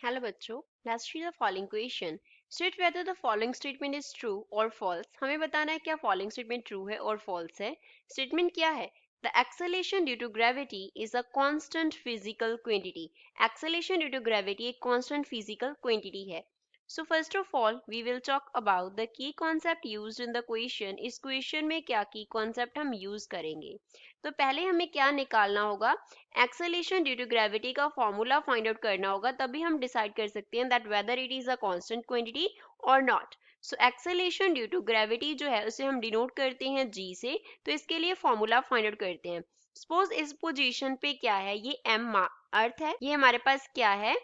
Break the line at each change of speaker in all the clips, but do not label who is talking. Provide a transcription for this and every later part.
Hello बच्चों, let's see the following question. State whether the following statement is true or false. हमें बताना है क्या following statement true है और false है. Statement क्या है? The acceleration due to gravity is a constant physical quantity. Acceleration due to gravity एक constant physical quantity है. So first of all, we will talk about the key concept used in the question. इस question में क्या key concept हम use करेंगे. तो पहले हमें क्या निकालना होगा, एक्सेलेरेशन ड्यू टू ग्रेविटी का फॉर्मूला फाइंड आउट करना होगा, तभी हम डिसाइड कर सकते हैं that whether it is a constant quantity और not. So acceleration due to gravity जो है उसे हम डिनोट करते हैं जी से, तो इसके लिए फॉर्मूला फाइंड आउट करते हैं. सपोज इस पोजीशन पे क्या है, ये एम अर्थ है, ये हमारे पास क्या है,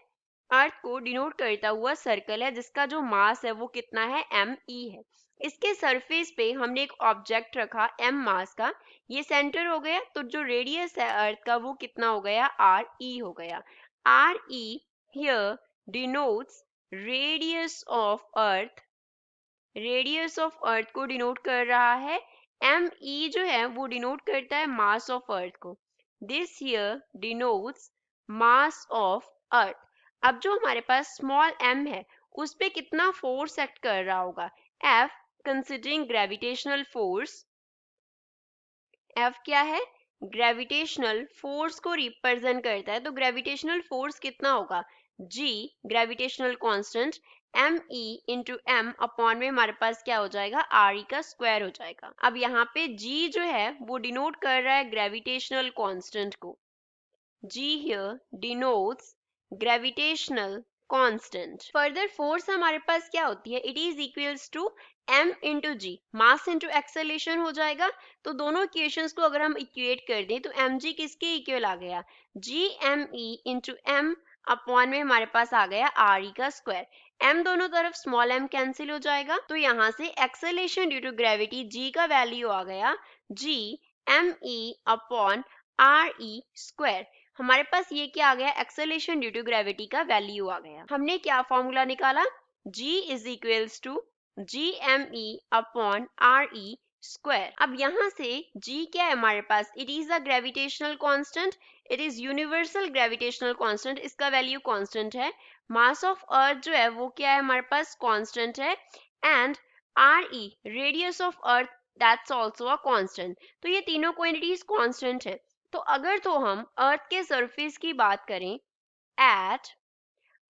अर्थ को डिनोट करता हुआ सर्कल है जिसका जो मास है वो कितना है, एम ई है. इसके सरफेस पे हमने एक ऑब्जेक्ट रखा एम मास का, ये सेंटर हो गया, तो जो रेडियस है अर्थ का वो कितना हो गया, आर ई हो गया. R E here denotes radius of earth, radius of earth को डिनोट कर रहा है. एम ई जो है वो डिनोट करता है मास ऑफ अर्थ को. This here denotes mass of earth. अब जो हमारे पास स्मॉल एम है उस पे कितना फोर्स एक्ट कर रहा होगा, F considering gravitational force. F क्या है, ग्रेविटेशनल फोर्स को रिप्रेजेंट करता है, तो ग्रेविटेशनल फोर्स कितना होगा, G gravitational constant, M E into M upon में हमारे पास क्या हो जाएगा, आर ई का स्क्वायर हो जाएगा. अब यहाँ पे जी जो है वो डिनोट कर रहा है ग्रेविटेशनल कांस्टेंट को. G here denotes gravitational constant. Further force हमारे पास क्या होती है, it is equals to m into G, mass into acceleration हो जाएगा. तो दोनों इक्वेशंस को अगर हम इक्वेट कर दें तो mg किसके इक्वल आ गया, G M E into M upon में हमारे पास आ गया आर ई का स्क्वायर. m दोनों तरफ स्मॉल m कैंसिल हो जाएगा, तो यहाँ से acceleration due to gravity g का वैल्यू आ गया G M E upon R E square. हमारे पास ये क्या आ गया, एक्सेलेरेशन ड्यू टू ग्रेविटी का वैल्यू आ गया. हमने क्या फॉर्मूला निकाला, g is equals to G M E upon R E square. अब यहाँ से g क्या है हमारे पास, it is a gravitational constant, it is universal gravitational constant, इसका वैल्यू कांस्टेंट है. मास ऑफ अर्थ जो है वो क्या है हमारे पास, कांस्टेंट है. And R E radius of earth that's also a constant. तो ये तीनों क्वांटिटीज कांस्टेंट है. तो अगर तो हम अर्थ के सरफेस की बात करें, एट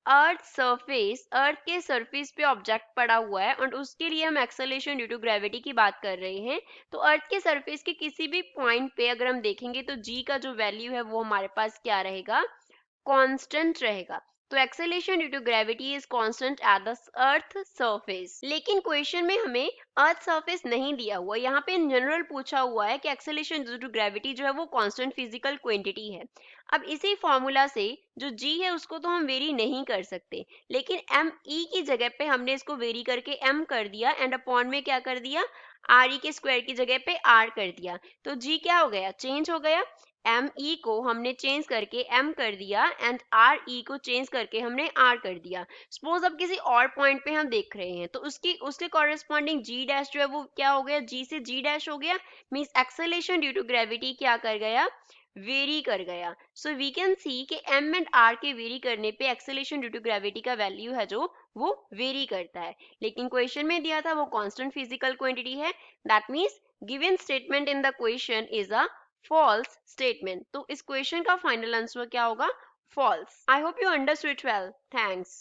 अर्थ सरफेस, अर्थ के सरफेस पे ऑब्जेक्ट पड़ा हुआ है और उसके लिए हम एक्सेलेरेशन ड्यू टू ग्रेविटी की बात कर रहे हैं, तो अर्थ के सरफेस के किसी भी पॉइंट पे अगर हम देखेंगे तो जी का जो वैल्यू है वो हमारे पास क्या रहेगा, कांस्टेंट रहेगा. तो acceleration due to gravity is constant at the earth surface. लेकिन क्वेश्चन में हमें अर्थ सरफेस नहीं दिया हुआ, यहाँ पे इन जनरल पूछा हुआ है कि एक्सेलेरेशन ड्यू टू ग्रेविटी जो है वो कांस्टेंट फिजिकल क्वांटिटी है. अब इसी फॉर्मूला से जो g है उसको तो हम वेरी नहीं कर सकते, लेकिन एम ई की जगह पे हमने इसको वेरी करके m कर दिया एंड अपॉन में क्या कर दिया, आर ई के स्क्वायर की जगह पे r कर दिया. तो g क्या हो गया, चेंज हो गया. एम ई को हमने चेंज करके m कर दिया एंड आर ई को चेंज करके हमने r कर दिया. सपोज अब किसी और पॉइंट पे हम देख रहे हैं तो उसके कॉरेस्पॉन्डिंग g डैश जो है वो क्या हो गया, g से g डैश हो गया, means acceleration due to gravity क्या कर गया, वेरी कर गया. सो वी कैन सी कि m एंड r के वेरी करने पे एक्सेलेरेशन ड्यू टू ग्रेविटी का वैल्यू है जो वो वेरी करता है. लेकिन क्वेश्चन में दिया था वो कांस्टेंट फिजिकल क्वांटिटी है. That means given statement in the question is a false statement. तो इस क्वेश्चन का फाइनल आंसर क्या होगा, false. I hope you understood well. Thanks.